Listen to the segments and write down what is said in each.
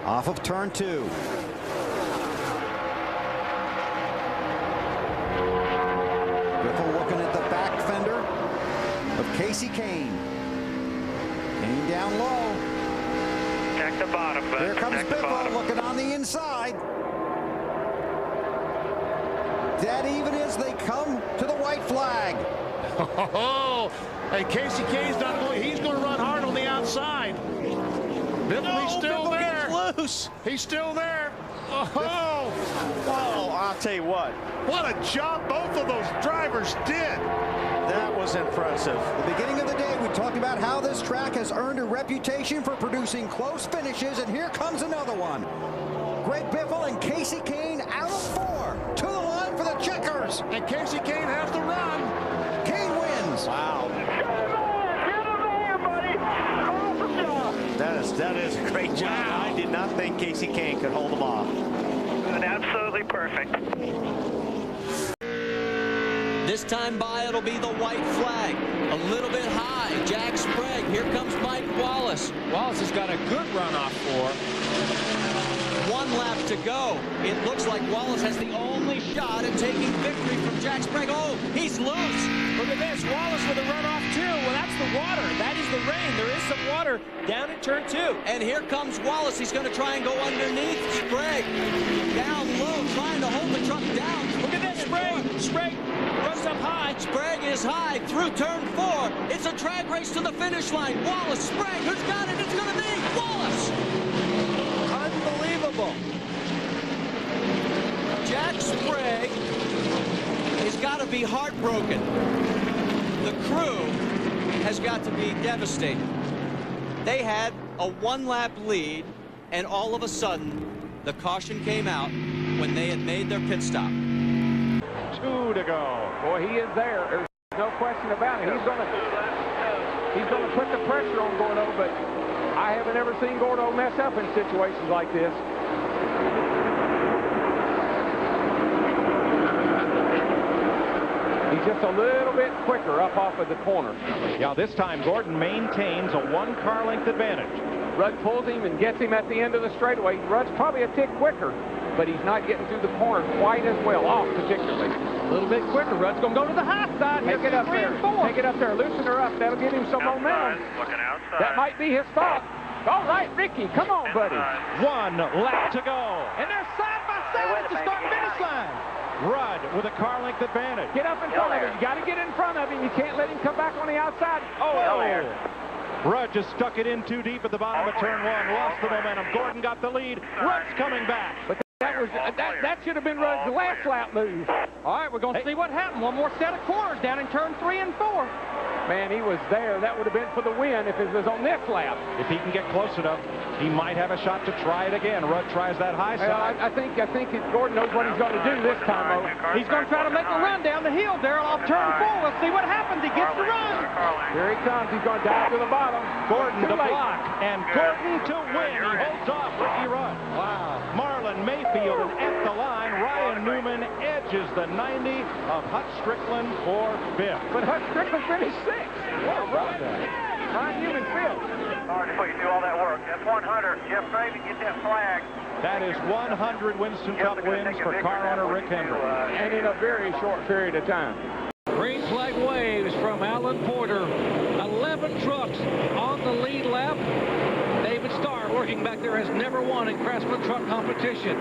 Off of turn 2. Biffle looking at the back fender of Casey Kane. Kane down low. Check the bottom, bud. Here comes Check the Biffle bottom. looking on the inside. Dead even as they come to the white flag. Oh, hey, Casey Kane's not going. He's going to run hard on the outside. Biffle, he's still Biffle there. gets loose. He's still there. Oh, Well, I'll tell you what. what a job both of those drivers did. That was impressive. The beginning of the day, we talked about how this track has earned a reputation for producing close finishes, and here comes another one. Greg Biffle and Casey Kane out of 4 to the line for the checkers. And Casey Kane has the run. Kane wins. Wow. That is a great job. Wow. I did not think Casey Kane could hold them off. Absolutely perfect. This time by, it'll be the white flag. A little bit high. Jack Sprague. Here comes Mike Wallace. Wallace has got a good runoff for. 1 lap to go. It looks like Wallace has the only shot at taking victory from Jack Sprague. Oh, he's loose. Look at this. Wallace with a runoff too. Well, that's the water. That is the rain. There is some water down in turn 2. And here comes Wallace. He's going to try and go underneath Sprague. Down low, trying to hold the truck down. Look at this. Sprague runs up high. Sprague is high through turn 4. It's a drag race to the finish line. Wallace, Sprague, who's got it? It's going to be Wallace. Unbelievable. Jack Sprague has got to be heartbroken. The crew has got to be devastated. They had a 1-lap lead, and all of a sudden, the caution came out when they had made their pit stop. 2 to go. Boy, he is there. There's no question about it. He's going to put the pressure on Gordo, but I haven't ever seen Gordo mess up in situations like this. He's just a little bit quicker up off of the corner. Yeah, this time Gordon maintains a 1-car length advantage. Rudd pulls him and gets him at the end of the straightaway. Rudd's probably a tick quicker, but he's not getting through the corner quite as well, off particularly. A little bit quicker. Rudd's going to go to the high side. Take it up there. Take it up there. Loosen her up. That'll give him some momentum. Looking outside. That might be his fault. All right, Ricky, come on, buddy. 1 lap to go. And they're side by side at the start-finish line. Rudd with a car length advantage. Get up in front of him. You got to get in front of him. You can't let him come back on the outside. Oh, Rudd just stuck it in too deep at the bottom of turn 1. Lost the momentum. Gordon got the lead. Rudd's coming back. But that should have been Rudd's last lap move. All right, we're going to see what happened. One more set of corners down in turn 3 and 4. Man, he was there. That would have been for the win if it was on this lap. If he can get close enough, he might have a shot to try it again. Rudd tries that high side. I think Gordon knows what he's going to do this time, though. He's going to try to make a run down the hill, Darrell, off turn 4. We'll see what happens. He gets the run. Here he comes. He's going to dive to the bottom. Gordon to block, and Gordon to win. He holds off Ricky Rudd. Wow. Marlon Mayfield at the line. Ryan Newman edges the 90 of Hut Strickland for 5th. But Hut Strickland finished 6th. What a run. Ryan Newman 5th. Hard to put you do all that work. That's 100. Jeff Craven, get that flag. That is 100 Winston Cup wins for car owner Rick Hendrick. And in a very short period of time. Green flag waves from Alan Porter. 11 trucks on the lead lap. David Starr, working back there, has never won in Craftsman truck competition.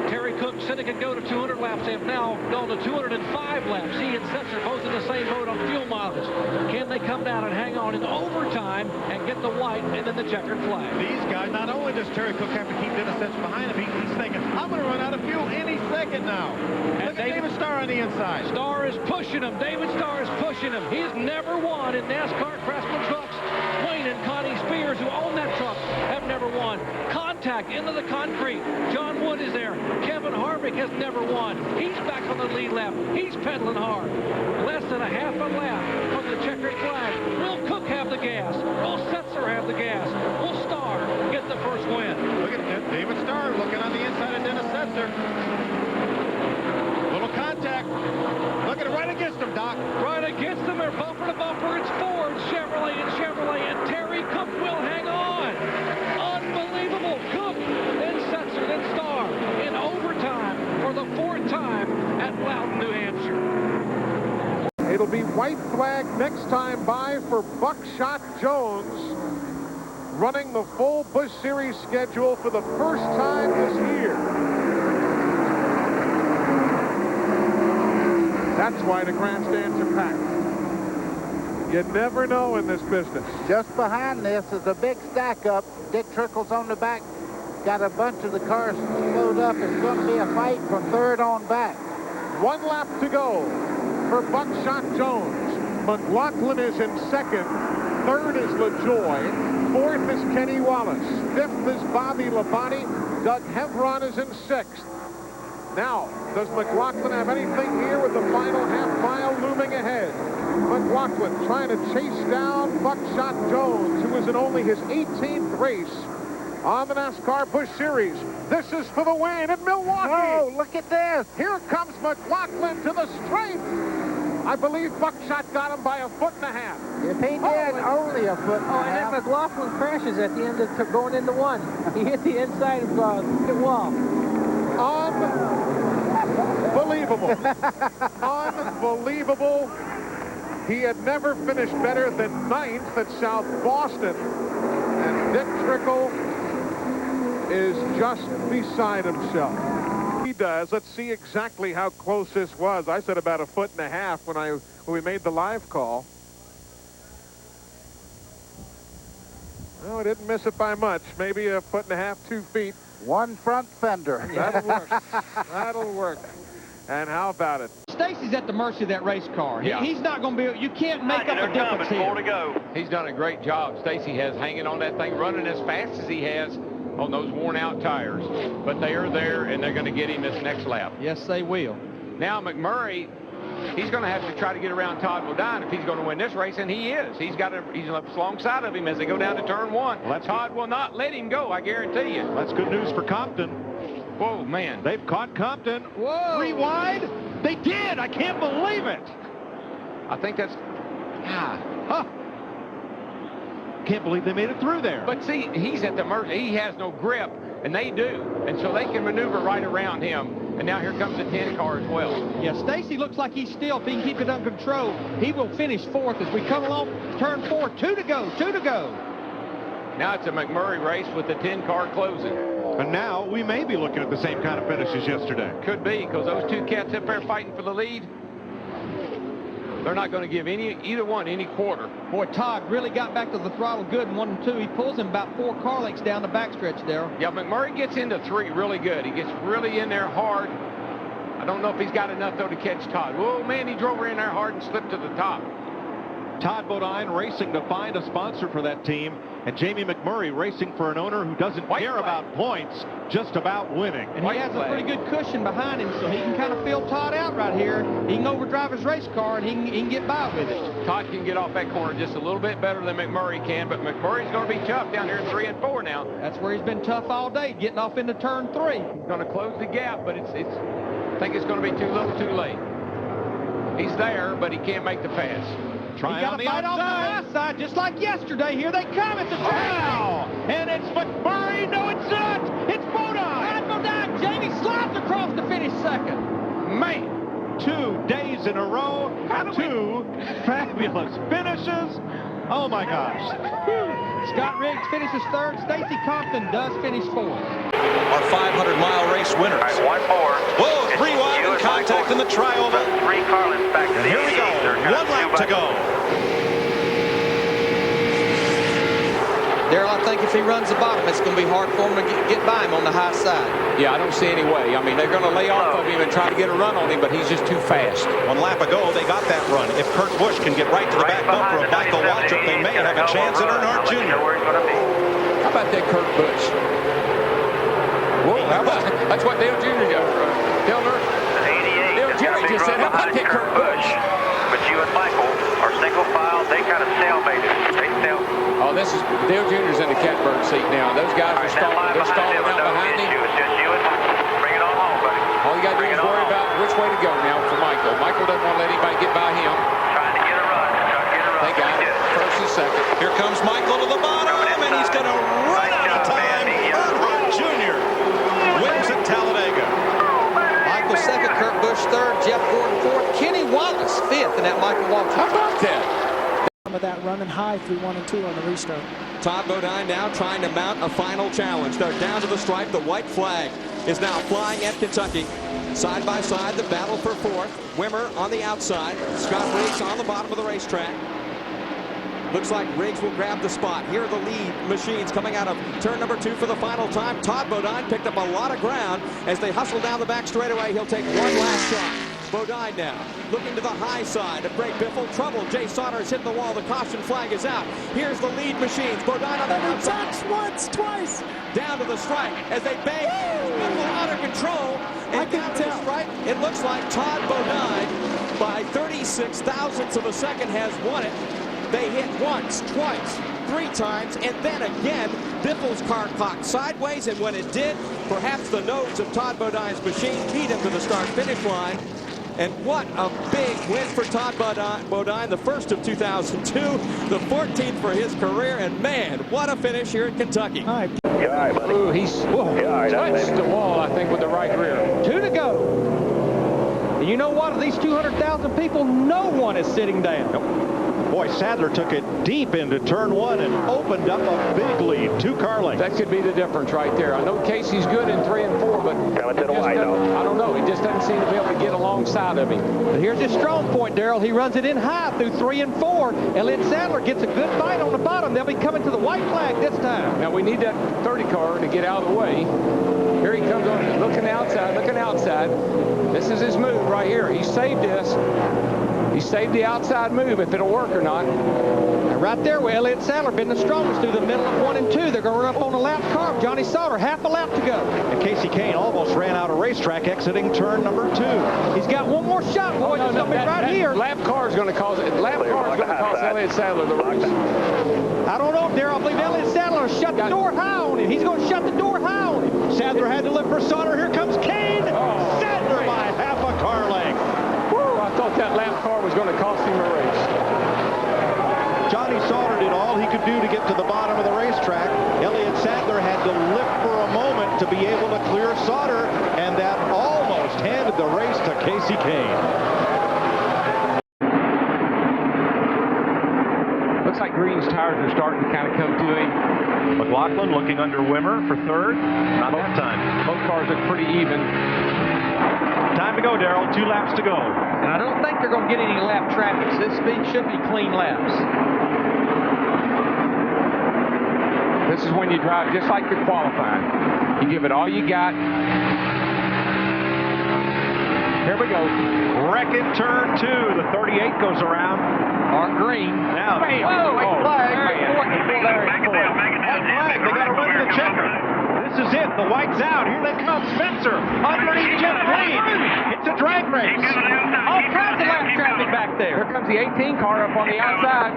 Terry Cook said he could go to 200 laps. They have now gone to 205 laps. He and Setzer both in the same boat on fuel mileage. Can they come down and hang on in overtime and get the white and then the checkered flag? These guys, not only does Terry Cook have to keep Dennis Setzer behind him, he's thinking, I'm going to run out of fuel any second now. And Look at David Starr on the inside. Starr is pushing him. David Starr is pushing him. He's never won in NASCAR Craftsman trucks. Wayne and Connie Spears, who own that truck, have never won. Contact into the concrete. John Wood is there. Kevin Harvick has never won. He's back on the lead lap. He's pedaling hard. Less than a half a lap from the checkered flag. Will Cook have the gas? Will Setzer have the gas? Will Starr get the first win? Look at David Starr looking on the inside of Dennis Setzer. Little contact. Look at it right against him, Doc. Right against them. They're bumper to bumper. It's Ford, Chevrolet, and Terry Cook will hang on. Unbelievable. Cook white flag next time by for Buckshot Jones, running the full Busch Series schedule for the first time this year. That's why the grandstands are packed. You never know in this business. Just behind this is a big stack up. Dick Trickle's on the back. Got a bunch of the cars slowed up. It's going to be a fight from third on back. 1 lap to go for Buckshot Jones. McLaughlin is in second. Third is LaJoy. Fourth is Kenny Wallace. Fifth is Bobby Labonte. Doug Hevron is in sixth. Now, does McLaughlin have anything here with the final half mile looming ahead? McLaughlin trying to chase down Buckshot Jones, who is in only his 18th race on the NASCAR Busch Series. This is for the win in Milwaukee. Oh, look at this. Here comes McLaughlin to the straight. I believe Buckshot got him by 1.5 feet. If he did, only a foot and a Oh, and half. then McLaughlin crashes at the end of going into one. He hit the inside of the wall. Unbelievable. Unbelievable. He had never finished better than 9th at South Boston. And Dick Trickle is just beside himself. He does. Let's see exactly how close this was. I said about 1.5 feet when we made the live call. No, I didn't miss it by much. Maybe 1.5 feet, 2 feet. One front fender. That'll work. That'll work. And how about it? Stacy's at the mercy of that race car. Yeah. He's not going to be able, you can't make up a difference here. 4 to go. He's done a great job. Stacy has hanging on that thing, running as fast as he has on those worn out tires. But they are there, and they're going to get him this next lap. Yes, they will. Now McMurray, he's going to have to try to get around Todd Bodine if he's going to win this race, and he is. He's alongside of him as they go down to turn 1. Well, Todd will not let him go, I guarantee you. That's good news for Compton. Whoa, man. They've caught Compton. Whoa. 3 wide. They did. I can't believe it. I think that's... Huh. Can't believe they made it through there. But see, he's at the mercy. He has no grip, and they do. And so they can maneuver right around him. And now here comes the 10 car as well. Yeah, Stacy looks like he's still, if he can keep it under control, he will finish 4th as we come along turn 4. 2 to go, 2 to go. Now it's a McMurray race with the 10 car closing. And now we may be looking at the same kind of finish as yesterday. Could be, because those 2 cats up there fighting for the lead, they're not going to give either one any quarter. Boy, Todd really got back to the throttle good in 1 and 2. He pulls him about 4 car lengths down the backstretch there. Yeah, McMurray gets into 3 really good. He gets really in there hard. I don't know if he's got enough, though, to catch Todd. Whoa, man, he drove her in there hard and slipped to the top. Todd Bodine racing to find a sponsor for that team, and Jamie McMurray racing for an owner who doesn't care about points, just about winning. And he has a pretty good cushion behind him, so he can kind of feel Todd out right here. He can overdrive his race car, and he can get by with it. Todd can get off that corner just a little bit better than McMurray can, but McMurray's going to be tough down here in 3 and 4 now. That's where he's been tough all day, getting off into turn 3. He's going to close the gap, but I think it's going to be too little too late. He's there, but he can't make the pass. Try on the fight off the high side, just like yesterday. Here they come at the track. Wow! And it's McMurray. No, it's not. It's Bodine. Bodine. Jamie slides across to finish 2nd. Man, 2 days in a row. 2 fabulous finishes. Oh, my gosh. Scott Riggs finishes 3rd. Stacy Compton does finish 4th. Our 500-mile race winners. All right, 1-4. Whoa, 3 wide and contact in the trioval. 3 car lengths back to And the here we go. 1 lap to go. Darrell, I think if he runs the bottom, it's going to be hard for him to get by him on the high side. Yeah, I don't see any way. I mean, they're going to lay off of him and try to get a run on him, but he's just too fast. 1 lap ago, they got that run. If Kurt Busch can get right to the back bumper of Michael Waltrip, they may have a chance at Earnhardt Jr. How about that Kurt Busch? Whoa, how about that's what Dale Jr. got. Dale Jr. just said, how about that Kurt Busch? But you and Michael are single file. They kind of stalemated. Oh, this is Dale Jr.'s in the catbird seat now. Those guys are stalling. They're stalling out behind him. It's just you and Michael. Bring it on home, buddy. All you got to do is worry about which way to go now for Michael. Michael doesn't want to let anybody get by him. Trying to get a run. They got it. First and second. Here comes Michael to the bottom, and he's going to run out of time. Earnhardt Jr. wins at Talladega. Michael 2nd, Kurt Busch 3rd, Jeff Gordon 4th, Kenny Wallace, 5th in that Michael Waltrip. How about that? Some of that running high through 1 and 2 on the restart. Todd Bodine now trying to mount a final challenge. They're down to the stripe. The white flag is now flying at Kentucky. Side by side, the battle for 4th. Wimmer on the outside. Scott Riggs on the bottom of the racetrack. Looks like Riggs will grab the spot. Here are the lead machines coming out of turn number 2 for the final time. Todd Bodine picked up a lot of ground as they hustle down the back straightaway. He'll take one last shot. Bodine now looking to the high side of Greg Biffle. Trouble. Jay Sauter's hit the wall. The caution flag is out. Here's the lead machines. Bodine on the outside. Once, twice. Down to the stripe as they bang. Biffle out of control. And down to the stripe. It looks like Todd Bodine, by 36 thousandths of a second, has won it. They hit once, twice, 3 times, and then again, Biffle's car cocked sideways, and when it did, perhaps the nose of Todd Bodine's machine beat him to the start-finish line. And what a big win for Todd Bodine, the first of 2002, the 14th for his career, and man, what a finish here at Kentucky. All right, buddy. Ooh, he's touched the wall, I think, with the right rear. 2 to go. And you know what? Of these 200,000 people, no one is sitting down. Nope. Boy, Sadler took it deep into turn 1 and opened up a big lead. 2 car lengths. That could be the difference right there. I know Casey's good in 3 and 4, but I don't know. He just doesn't seem to be able to get alongside of him. But here's his strong point, Darrell. He runs it in high through 3 and 4. Elliott Sadler gets a good fight on the bottom. They'll be coming to the white flag this time. Now we need that 30 car to get out of the way. Here he comes on, looking outside, looking outside. This is his move right here. He saved this. He saved the outside move, if it'll work or not. And right there where Elliott Sadler been the strongest through the middle of 1 and 2. They're going to run up on a lap car. Johnny Sauter, half a lap to go. And Casey Kane almost ran out of racetrack exiting turn number 2. He's got one more shot, boys. It's going to be right here. Lap car is going to cause Elliott Sadler the race. I don't know, Darrell. I believe Elliott Sadler shut the door high on him. He's going to shut the door high on him. Sadler had to look for Sauter. Here comes Kane. Sadler by half a car length. I thought that lap car was going to cost him a race. Johnny Sauter did all he could do to get to the bottom of the racetrack. Elliott Sadler had to lift for a moment to be able to clear Sauter, and that almost handed the race to Casey Kane. Looks like Green's tires are starting to kind of come to him. McLaughlin looking under Wimmer for 3rd. Not that time. Both cars look pretty even. Time to go, Darrell. 2 laps to go. And I don't think they're going to get any lap traffic. So this speed should be clean laps. This is when you drive just like you're qualifying. You give it all you got. Here we go. Wreck in turn 2. The 38 goes around. Art Green. Now, white flag. White flag. They got to run the checker. This is it. The white's out. Here they come. Spencer underneath Jeff Reed. It's a drag race. All kinds of lap traffic back there. Here comes the 18 car up on the outside.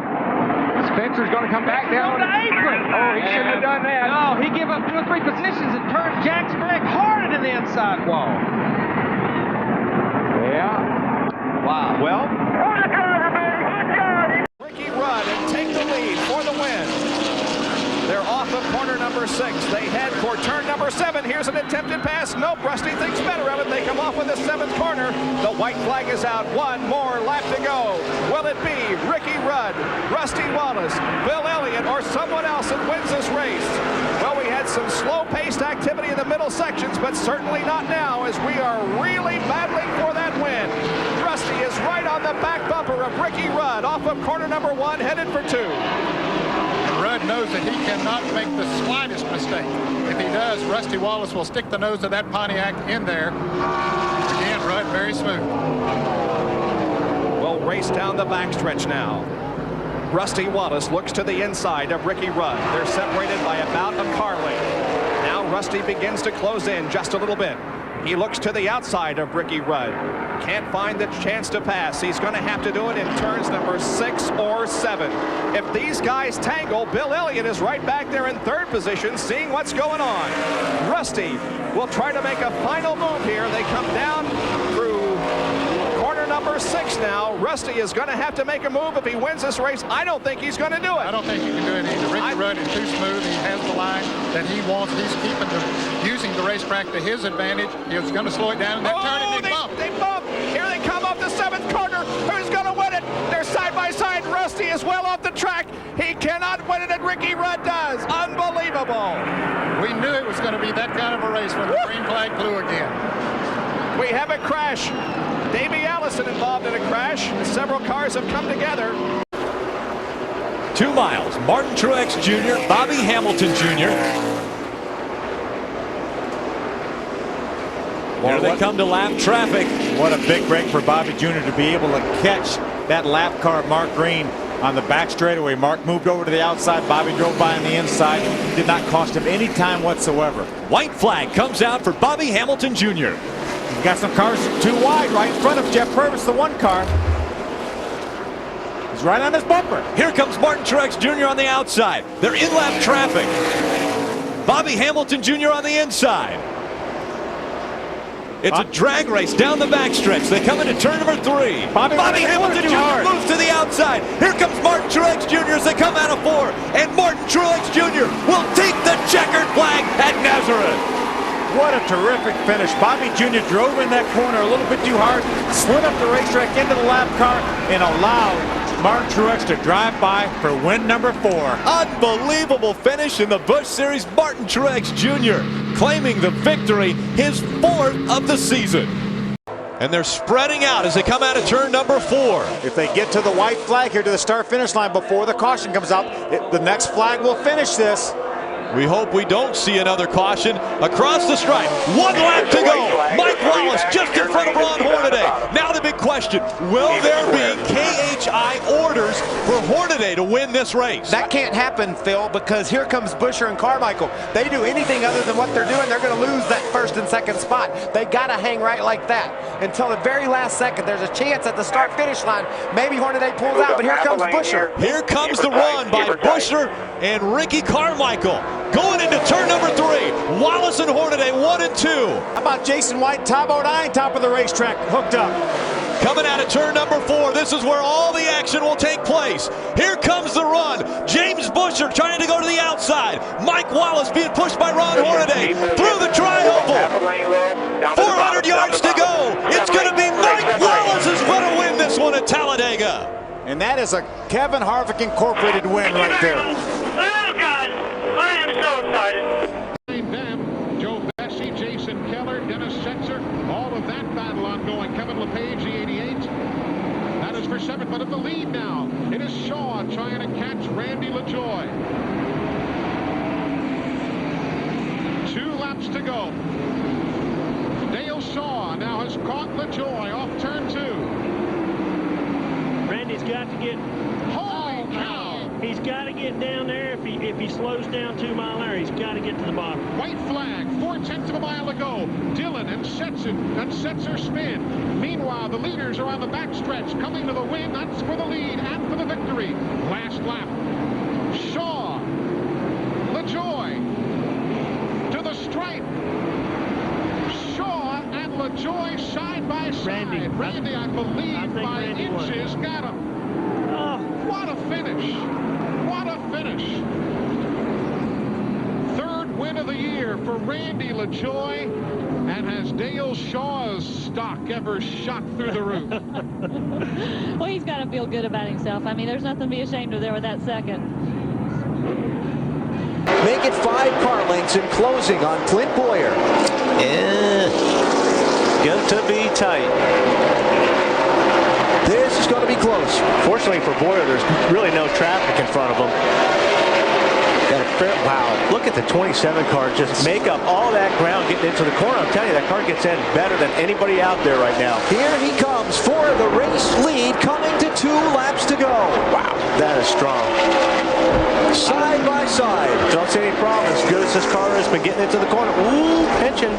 Spencer's going to come back down. On the apron. Oh, he shouldn't have done that. No, he gave up 2 or 3 positions and turns Jack's Gregg hard into the inside wall. Yeah. Wow. Well, Ricky Rudd and take the lead for the win. They're off of corner number 6. They head for turn number 7. Here's an attempted pass. Nope, Rusty thinks better of it. They come off with the 7th corner. The white flag is out. 1 more lap to go. Will it be Ricky Rudd, Rusty Wallace, Bill Elliott, or someone else that wins this race? Well, we had some slow-paced activity in the middle sections, but certainly not now, as we are really battling for that win. Rusty is right on the back bumper of Ricky Rudd off of corner number 1, headed for 2. Rudd knows that he cannot make the slightest mistake. If he does, Rusty Wallace will stick the nose of that Pontiac in there. Again, Rudd very smooth. We'll race down the backstretch now. Rusty Wallace looks to the inside of Ricky Rudd. They're separated by about a car length. Now Rusty begins to close in just a little bit. He looks to the outside of Ricky Rudd. Can't find the chance to pass. He's going to have to do it in turns number 6 or 7. If these guys tangle, Bill Elliott is right back there in 3rd position, seeing what's going on. Rusty will try to make a final move here. They come down through corner number number 6 now. Rusty is going to have to make a move if he wins this race. I don't think he's going to do it. I don't think he can do it either. Ricky Rudd is too smooth. He has the line that he wants. He's using the racetrack to his advantage. He's going to slow it down in that turn, and they bump. Here they come off the 7th corner. Who's going to win it? They're side by side. Rusty is well off the track. He cannot win it, and Ricky Rudd does. Unbelievable. We knew it was going to be that kind of a race when the green flag flew again. We have a crash. Davey Allison involved in a crash. Several cars have come together. 2 miles. Martin Truex Jr., Bobby Hamilton Jr. Here they come to lap traffic. What a big break for Bobby Jr. to be able to catch that lap car of Mark Green on the back straightaway. Mark moved over to the outside. Bobby drove by on the inside. Did not cost him any time whatsoever. White flag comes out for Bobby Hamilton Jr. He's got some cars too wide right in front of Jeff Purvis, the 1 car. He's right on his bumper. Here comes Martin Truex Jr. on the outside. They're in lap traffic. Bobby Hamilton Jr. on the inside. It's a drag race down the backstretch. They come into turn number 3. Bobby Hamilton Jr. moves to the outside. Here comes Martin Truex Jr. as they come out of 4. And Martin Truex Jr. will take the checkered flag at Nazareth. What a terrific finish. Bobby Jr. drove in that corner a little bit too hard, slid up the racetrack into the lap car, and allowed Martin Truex to drive by for win number 4. Unbelievable finish in the Busch Series. Martin Truex Jr. claiming the victory, his 4th of the season. And they're spreading out as they come out of turn number 4. If they get to the white flag here to the start-finish line before the caution comes out, the next flag will finish this. We hope we don't see another caution across the stripe. 1 lap to go. Mike Wallace just in front of Ron Hornaday. Now the big question, will there be KHI orders for Hornaday to win this race? That can't happen, Phil, because here comes Buescher and Carmichael. They do anything other than what they're doing, they're going to lose that 1st and 2nd spot. They got to hang right like that until the very last second. There's a chance at the start-finish line. Maybe Hornaday pulls out, but here comes Buescher. Here comes the run by Buescher and Ricky Carmichael. Going into turn number 3, Wallace and Hornaday 1 and 2. How about Jason White, Tom O'Dine, top of the racetrack, hooked up. Coming out of turn number 4, this is where all the action will take place. Here comes the run. James Buescher trying to go to the outside. Mike Wallace being pushed by Ron Hornaday through the tri-oval. 400 yards to go. It's going to be Mike Wallace is going to win this one at Talladega. And that is a Kevin Harvick Incorporated win right there. Oh, God. I am so excited. Them, Joe Bessie, Jason Keller, Dennis Setzer, all of that battle ongoing. Kevin LePage, the 88. That is for 7th, but in the lead now. It is Shaw trying to catch Randy LaJoy. 2 laps to go. Dale Shaw now has caught LaJoy off turn 2. Randy's got to get. Holy cow! He's got to get down there. If he slows down 2 mile an hour, he's got to get to the bottom. White flag, 4/10 of a mile to go. Dillon and Setzer spin. Meanwhile, the leaders are on the backstretch, coming to the win. That's for the lead and for the victory. Last lap. Shaw, LaJoy to the stripe. Shaw and LaJoy side by side. Randy, I believe by inches, got him. Oh, what a finish. What a finish. 3rd win of the year for Randy LaJoy. And has Dale Shaw's stock ever shot through the roof? Well, he's got to feel good about himself. I mean, there's nothing to be ashamed of there with that 2nd. Make it 5 car lengths in closing on Clint Boyer. Going to be tight. This is going to be close. Fortunately for Boyer, there's really no traffic in front of him. Wow, look at the 27 car just make up all that ground getting into the corner. I'm telling you, that car gets in better than anybody out there right now. Here he comes for the race lead, coming to 2 laps to go. Wow, that is strong. Side by side. Don't see any problem. As good as this car has been getting into the corner. Ooh, pinching.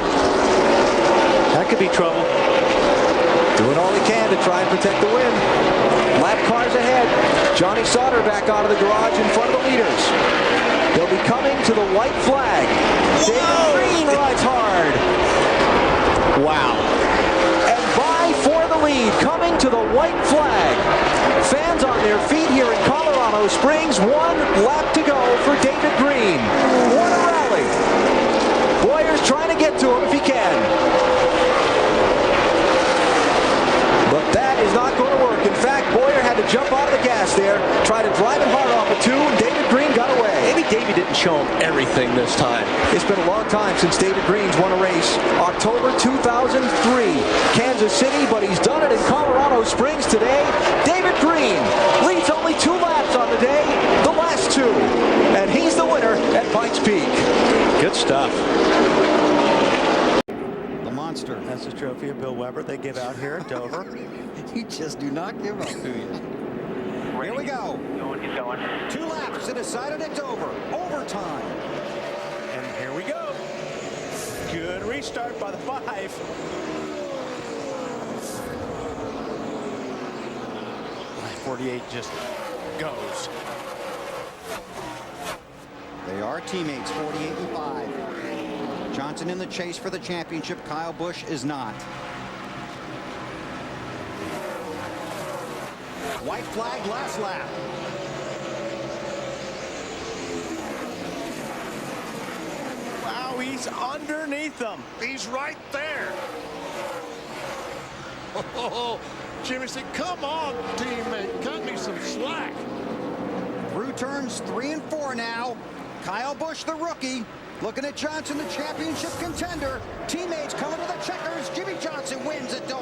That could be trouble. Doing all he can to try and protect the win. Lap cars ahead. Johnny Sauter back out of the garage in front of the leaders. They'll be coming to the white flag. David Green rides hard. Wow. And by for the lead, coming to the white flag. Fans on their feet here in Colorado Springs. 1 lap to go for David Green. What a rally. Boyer's trying to get to him if he can. But that is not going to work. In fact, Boyer had to jump out of the gas there, try to drive it hard off of 2, and David Green got away. Maybe David didn't show him everything this time. It's been a long time since David Green's won a race. October 2003, Kansas City, but he's done it in Colorado Springs today. David Green leads only 2 laps on the day, the last 2, and he's the winner at Pikes Peak. Good stuff. Monster. That's the trophy of Bill Weber they give out here at Dover. You just do not give up, do you? Here we go. He's going. 2 laps to decide it at Dover. Overtime. And here we go. Good restart by the 5. 48 just goes. They are teammates, 48 and 5. Johnson in the chase for the championship. Kyle Busch is not. White flag last lap. Wow, he's underneath them. He's right there. Oh, Jimmy said, come on, teammate, cut me some slack. Through turns 3 and 4 now. Kyle Busch, the rookie, looking at Johnson, the championship contender. Teammates coming to the checkers. Jimmy Johnson wins at Dover.